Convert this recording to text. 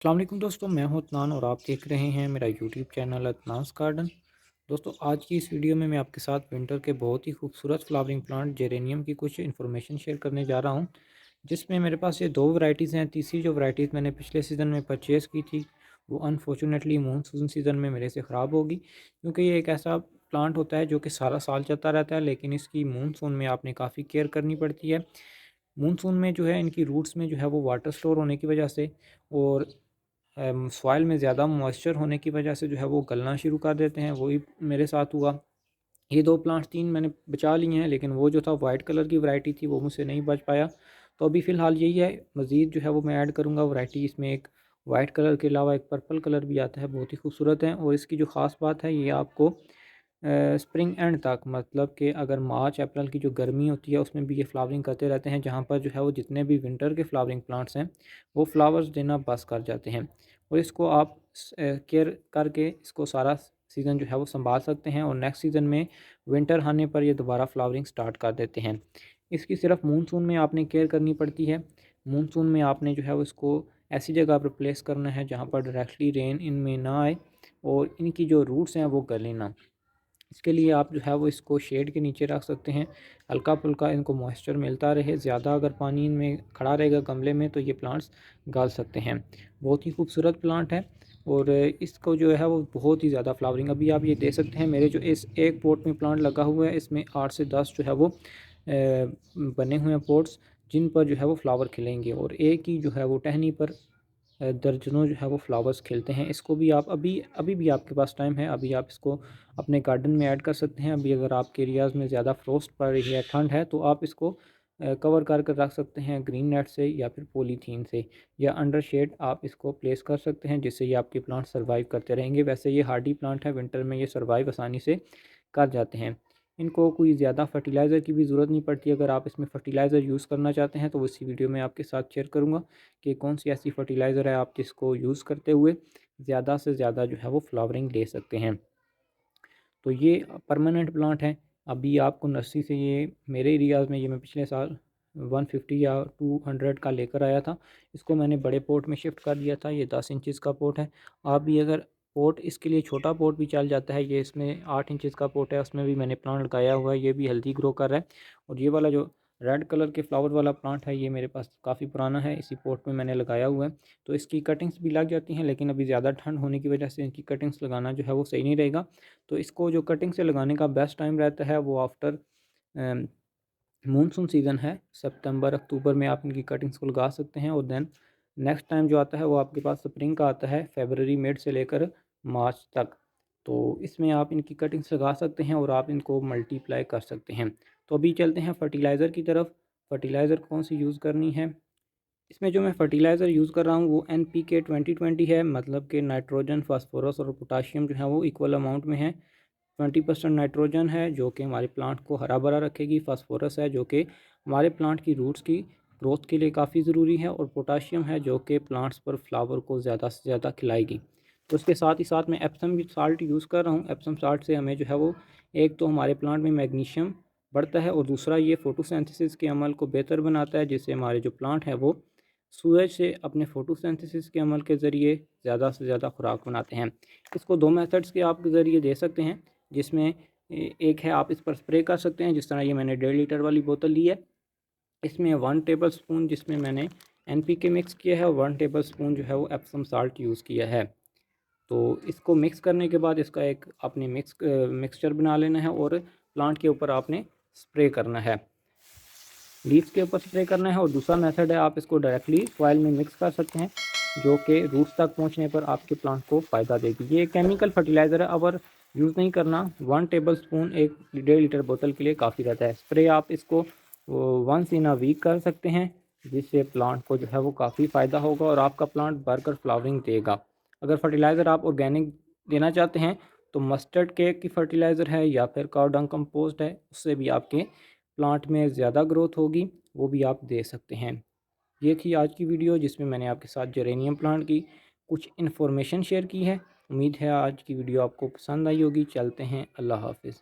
अस्सलाम वालेकुम दोस्तों, मैं हूं अदनान और आप देख रहे हैं मेरा यूट्यूब चैनल अदनास गार्डन। दोस्तों, आज की इस वीडियो में मैं आपके साथ विंटर के बहुत ही खूबसूरत फ्लावरिंग प्लांट जेरेनियम की कुछ इन्फॉर्मेशन शेयर करने जा रहा हूं, जिसमें मेरे पास ये दो वैरायटीज़ हैं। तीसरी जो वैरायटीज़ मैंने पिछले सीज़न में परचेज़ की थी, वो अनफॉर्चुनेटली मानसून सीज़न में मेरे से ख़राब होगी, क्योंकि ये एक ऐसा प्लांट होता है जो कि सारा साल चलता रहता है, लेकिन इसकी मानसून में आपने काफ़ी केयर करनी पड़ती है। मानसून में जो है इनकी रूट्स में जो है वो वाटर स्टोर होने की वजह से और सॉइल में ज़्यादा मॉइस्चर होने की वजह से जो है वो गलना शुरू कर देते हैं। वही मेरे साथ हुआ। ये 2 प्लांट्स 3 मैंने बचा लिए हैं, लेकिन वो जो था वाइट कलर की वैरायटी थी, वो मुझसे नहीं बच पाया। तो अभी फ़िलहाल यही है, मज़ीद जो है वो मैं ऐड करूँगा वैरायटी। इसमें एक वाइट कलर के अलावा एक पर्पल कलर भी आता है, बहुत ही खूबसूरत है। और इसकी जो ख़ास बात है, ये आपको स्प्रिंग एंड तक, मतलब कि अगर मार्च अप्रैल की जो गर्मी होती है उसमें भी ये फ्लावरिंग करते रहते हैं, जहाँ पर जो है वो जितने भी विंटर के फ्लावरिंग प्लांट्स हैं वो फ्लावर्स देना बस कर जाते हैं। और इसको आप केयर करके इसको सारा सीज़न जो है वो संभाल सकते हैं, और नेक्स्ट सीज़न में विंटर आने पर ये दोबारा फ्लावरिंग स्टार्ट कर देते हैं। इसकी सिर्फ मानसून में आपने केयर करनी पड़ती है। मानसून में आपने जो है वो इसको ऐसी जगह पर प्लेस करना है जहाँ पर डायरेक्टली रेन इनमें ना आए और इनकी जो रूट्स हैं वो गले ना। इसके लिए आप जो है वो इसको शेड के नीचे रख सकते हैं, हल्का-फुल्का इनको मॉइस्चर मिलता रहे। ज़्यादा अगर पानी इनमें खड़ा रहेगा गमले में तो ये प्लांट्स गल सकते हैं। बहुत ही खूबसूरत प्लांट है और इसको जो है वो बहुत ही ज़्यादा फ्लावरिंग, अभी आप ये देख सकते हैं मेरे जो इस एक पॉट में प्लांट लगा हुआ है, इसमें 8 से 10 जो है वो बने हुए हैं पॉट्स, जिन पर जो है वो फ्लावर खिलेंगे, और एक ही जो है वो टहनी पर दर्जनों जो है वो फ्लावर्स खिलते हैं। इसको भी आप अभी अभी भी आपके पास टाइम है, अभी आप इसको अपने गार्डन में ऐड कर सकते हैं। अभी अगर आपके एरियाज़ में ज़्यादा फ्रोस्ट पड़ रही है, ठंड है, तो आप इसको कवर कर कर रख सकते हैं ग्रीन नेट से या फिर पॉलीथीन से, या अंडर शेड आप इसको प्लेस कर सकते हैं, जिससे ये आपके प्लांट सर्वाइव करते रहेंगे। वैसे ये हार्डी प्लांट है, विंटर में ये सर्वाइव आसानी से कर जाते हैं। इनको कोई ज़्यादा फर्टिलाइज़र की भी ज़रूरत नहीं पड़ती। अगर आप इसमें फ़र्टिलाइज़र यूज़ करना चाहते हैं तो इसी वीडियो में आपके साथ शेयर करूँगा कि कौन सी ऐसी फ़र्टिलाइज़र है आप जिसको यूज़ करते हुए ज़्यादा से ज़्यादा जो है वो फ्लावरिंग ले सकते हैं। तो ये परमानेंट प्लांट है। अभी आपको नर्सरी से ये मेरे एरियाज़ में ये मैं पिछले साल 150 या 200 का लेकर आया था। इसको मैंने बड़े पॉट में शिफ्ट कर दिया था। ये 10 इंचज़ का पॉट है। आप भी अगर पॉट, इसके लिए छोटा पॉट भी चल जाता है, ये इसमें 8 इंचज़ का पॉट है, उसमें भी मैंने प्लांट लगाया हुआ है। ये भी हेल्दी ग्रो कर रहा है। और ये वाला जो रेड कलर के फ्लावर वाला प्लांट है, ये मेरे पास काफ़ी पुराना है, इसी पॉट में मैंने लगाया हुआ है। तो इसकी कटिंग्स भी लग जाती हैं, लेकिन अभी ज़्यादा ठंड होने की वजह से इनकी कटिंग्स लगाना जो है वो सही नहीं रहेगा। तो इसको जो कटिंग से लगाने का बेस्ट टाइम रहता है वो आफ्टर मानसून सीज़न है, सितंबर अक्टूबर में आप इनकी कटिंग्स को लगा सकते हैं। और देन नेक्स्ट टाइम जो आता है वो आपके पास स्प्रिंग का आता है, फरवरी मिड से लेकर मार्च तक। तो इसमें आप इनकी कटिंग्स लगा सकते हैं और आप इनको मल्टीप्लाई कर सकते हैं। तो अभी चलते हैं फर्टिलाइज़र की तरफ। फर्टिलाइज़र कौन सी यूज़ करनी है? इसमें जो मैं फ़र्टिलाइज़र यूज़ कर रहा हूँ वो NPK 20-20 है, मतलब कि नाइट्रोजन, फास्फोरस और पोटाशियम जो है वो इक्वल अमाउंट में है। 20% नाइट्रोजन है जो कि हमारे प्लांट को हरा भरा रखेगी, फास्फोरस है जो कि हमारे प्लांट की रूट्स की ग्रोथ के लिए काफ़ी ज़रूरी है, और पोटाशियम है जो कि प्लांट्स पर फ्लावर को ज़्यादा से ज़्यादा खिलाएगी। तो उसके साथ ही साथ मैं एप्सम भी साल्ट यूज़ कर रहा हूँ। एप्सम साल्ट से हमें जो है वो, एक तो हमारे प्लांट में मैग्नीशियम बढ़ता है, और दूसरा ये फोटोसिंथेसिस के अमल को बेहतर बनाता है, जिससे हमारे जो प्लांट है वो सूरज से अपने फोटोसिंथेसिस के अमल के ज़रिए ज़्यादा से ज़्यादा खुराक बनाते हैं। इसको 2 मेथड्स के आप ज़रिए दे सकते हैं, जिसमें एक है आप इस पर स्प्रे कर सकते हैं, जिस तरह ये मैंने 1.5 लीटर वाली बोतल ली है। इसमें 1 टेबल स्पून जिसमें मैंने NPK मिक्स किया है, और 1 टेबल स्पून जो है वो एप्सम साल्ट यूज़ किया है। तो इसको मिक्स करने के बाद इसका एक आपने मिक्सचर बना लेना है, और प्लांट के ऊपर आपने स्प्रे करना है, लीव्स के ऊपर स्प्रे करना है। और दूसरा मेथड है आप इसको डायरेक्टली सॉइल में मिक्स कर सकते हैं, जो कि रूट्स तक पहुंचने पर आपके प्लांट को फ़ायदा देगी। ये केमिकल फर्टिलाइज़र है, अगर यूज़ नहीं करना, 1 टेबल स्पून एक 1.5 लीटर बोतल के लिए काफ़ी रहता है। स्प्रे आप इसको वंस इन अ वीक कर सकते हैं, जिससे प्लांट को जो है वो काफ़ी फ़ायदा होगा और आपका प्लांट बढ़कर फ्लावरिंग देगा। अगर फर्टिलाइज़र आप ऑर्गेनिक देना चाहते हैं तो मस्टर्ड केक की फर्टिलाइज़र है या फिर काऊ डंग कंपोस्ट है, उससे भी आपके प्लांट में ज़्यादा ग्रोथ होगी, वो भी आप दे सकते हैं। ये थी आज की वीडियो, जिसमें मैंने आपके साथ जेरेनियम प्लांट की कुछ इन्फॉर्मेशन शेयर की है। उम्मीद है आज की वीडियो आपको पसंद आई होगी। चलते हैं, अल्लाह हाफ़िज़।